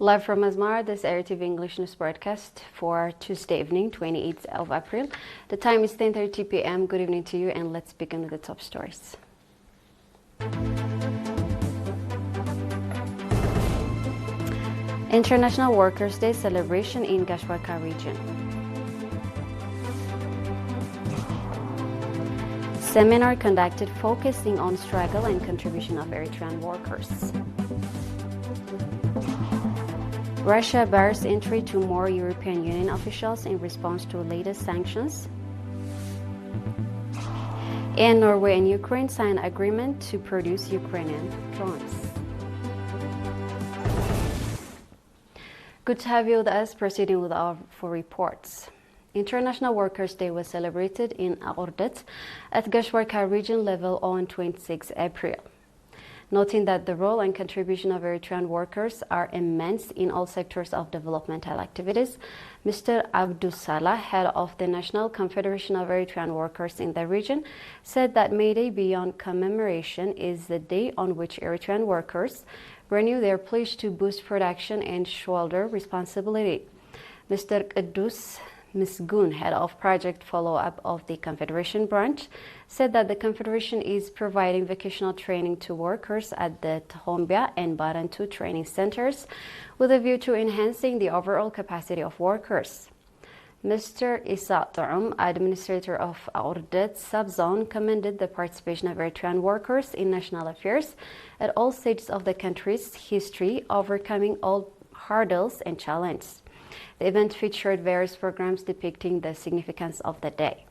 Live from Asmara, this ERi-TV English news broadcast for Tuesday evening, 28th of April. The time is 10:30 p.m. Good evening to you, and let's begin with the top stories. International Workers' Day celebration in Gashwarka region. Seminar conducted focusing on struggle and contribution of Eritrean workers. Russia bars entry to more European Union officials in response to latest sanctions. And Norway and Ukraine sign agreement to produce Ukrainian drones. Good to have you with us. Proceeding with our full reports. International Workers' Day was celebrated in Aordet at Gashwarka region level on 26 April. Noting that the role and contribution of Eritrean workers are immense in all sectors of developmental activities, Mr. Abdus Salah, head of the National Confederation of Eritrean Workers in the region, said that May Day beyond commemoration is the day on which Eritrean workers renew their pledge to boost production and shoulder responsibility. Mr. Qudus Misgun, head of project follow-up of the Confederation branch, said that the Confederation is providing vocational training to workers at the Tohombia and Barantu training centers with a view to enhancing the overall capacity of workers. Mr. Issa Ta'um, administrator of Aordet subzone, commended the participation of Eritrean workers in national affairs at all stages of the country's history, overcoming all hurdles and challenges. The event featured various programs depicting the significance of the day.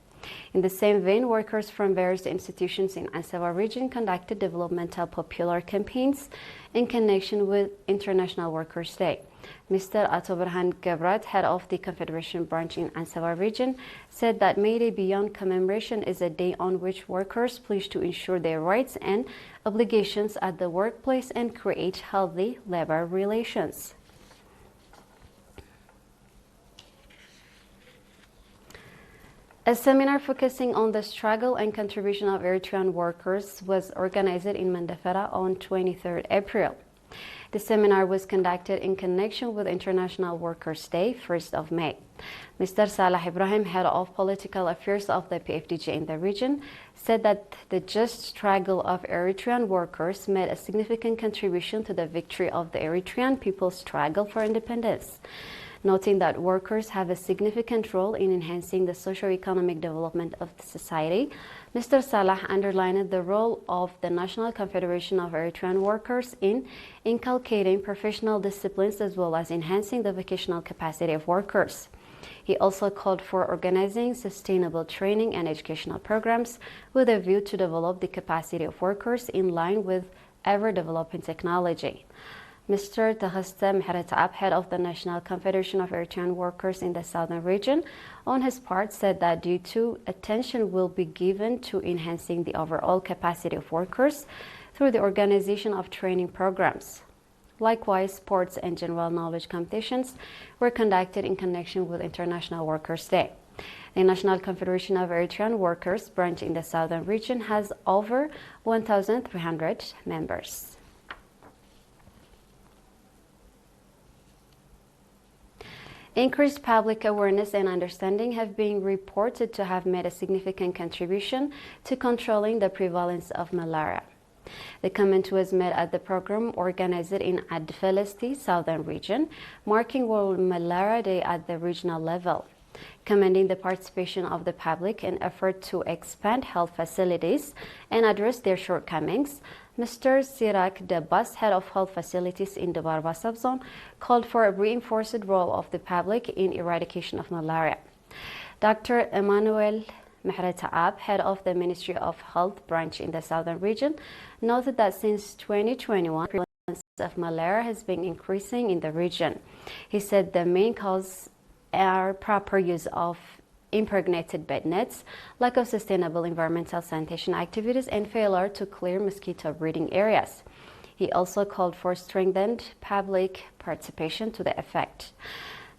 In the same vein, workers from various institutions in Ansava region conducted developmental popular campaigns in connection with International Workers' Day. Mr. Ato Berhan Gebrat, head of the Confederation branch in Ansava region, said that May Day beyond commemoration is a day on which workers pledge to ensure their rights and obligations at the workplace and create healthy labor relations. A seminar focusing on the struggle and contribution of Eritrean workers was organized in Mandafara on 23rd April. The seminar was conducted in connection with International Workers' Day, 1st of May. Mr. Salah Ibrahim, head of political affairs of the PFDJ in the region, said that the just struggle of Eritrean workers made a significant contribution to the victory of the Eritrean people's struggle for independence. Noting that workers have a significant role in enhancing the socio-economic development of the society, Mr. Salah underlined the role of the National Confederation of Eritrean Workers in inculcating professional disciplines as well as enhancing the vocational capacity of workers. He also called for organizing sustainable training and educational programs with a view to develop the capacity of workers in line with ever-developing technology. Mr. Tahasta Mehretab, head of the National Confederation of Eritrean Workers in the southern region, on his part said that due to attention will be given to enhancing the overall capacity of workers through the organization of training programs. Likewise, sports and general knowledge competitions were conducted in connection with International Workers' Day. The National Confederation of Eritrean Workers branch in the southern region has over 1,300 members. Increased public awareness and understanding have been reported to have made a significant contribution to controlling the prevalence of malaria. The comment was made at the program organized in Adfelesti, southern region, marking World Malaria Day at the regional level. Commending the participation of the public in effort to expand health facilities and address their shortcomings, Mr. Sirak Debas, head of health facilities in the Barba subzone, called for a reinforced role of the public in eradication of malaria. Dr. Emmanuel Mehretab, head of the Ministry of Health branch in the southern region, noted that since 2021, the prevalence of malaria has been increasing in the region. He said the main cause are proper use of impregnated bed nets, lack of sustainable environmental sanitation activities, and failure to clear mosquito breeding areas. He also called for strengthened public participation to the effect.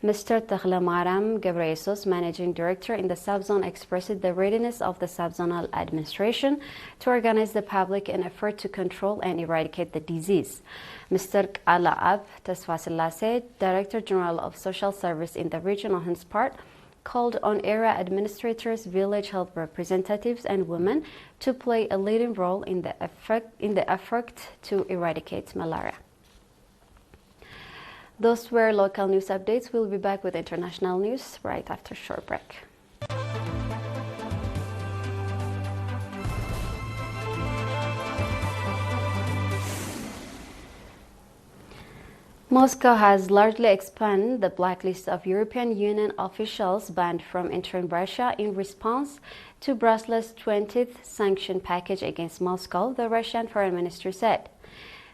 Mr. Taglamaram Gebreyesus, Managing Director in the Subzone, expressed the readiness of the subzonal administration to organize the public in an effort to control and eradicate the disease. Mr. Alaab Tesfasilase, Director General of Social Service in the region, on his part, called on area administrators, village health representatives, and women to play a leading role in the effort to eradicate malaria. Those were local news updates. We'll be back with international news right after a short break. Moscow has largely expanded the blacklist of European Union officials banned from entering Russia in response to Brussels' 20th sanction package against Moscow, the Russian Foreign Ministry said.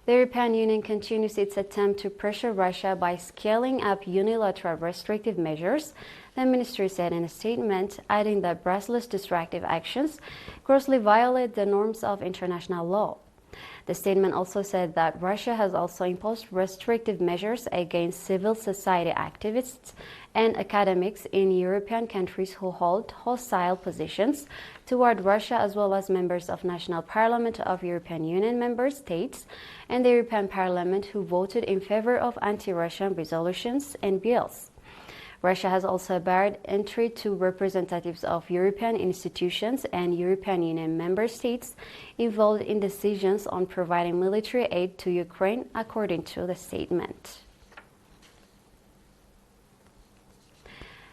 The European Union continues its attempt to pressure Russia by scaling up unilateral restrictive measures, the ministry said in a statement, adding that Brussels' destructive actions grossly violate the norms of international law. The statement also said that Russia has also imposed restrictive measures against civil society activists and academics in European countries who hold hostile positions toward Russia, as well as members of National Parliament of European Union member states and the European Parliament who voted in favor of anti-Russian resolutions and bills. Russia has also barred entry to representatives of European institutions and European Union member states involved in decisions on providing military aid to Ukraine, according to the statement.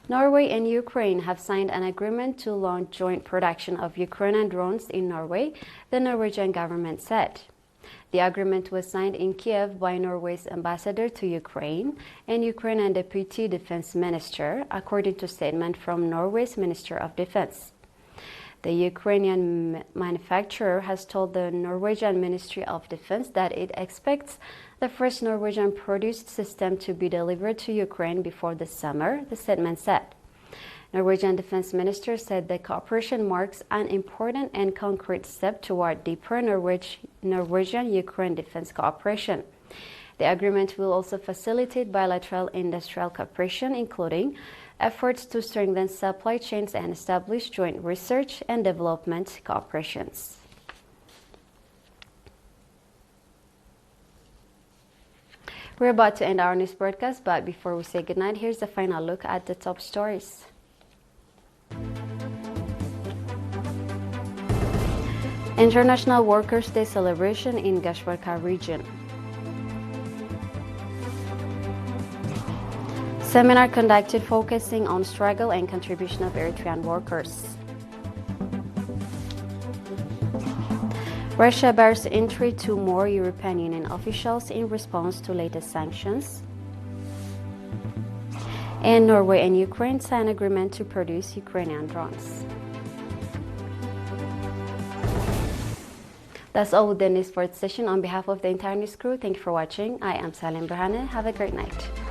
Norway and Ukraine have signed an agreement to launch joint production of Ukrainian drones in Norway, the Norwegian government said. The agreement was signed in Kiev by Norway's ambassador to Ukraine and Ukrainian Deputy Defense Minister, according to a statement from Norway's Minister of Defense. The Ukrainian manufacturer has told the Norwegian Ministry of Defense that it expects the first Norwegian-produced system to be delivered to Ukraine before the summer, the statement said. Norwegian Defense Minister said the cooperation marks an important and concrete step toward deeper Norwegian-Ukraine defense cooperation. The agreement will also facilitate bilateral industrial cooperation, including efforts to strengthen supply chains and establish joint research and development cooperations. We're about to end our news broadcast, but before we say goodnight, here's a final look at the top stories. International Workers' Day celebration in Gashwarka region. Seminar conducted focusing on struggle and contribution of Eritrean workers. Russia bars entry to more European Union officials in response to latest sanctions. And Norway and Ukraine sign agreement to produce Ukrainian drones. That's all with the news for this session. On behalf of the entire news crew, thank you for watching. I am Salim Brahane. Have a great night.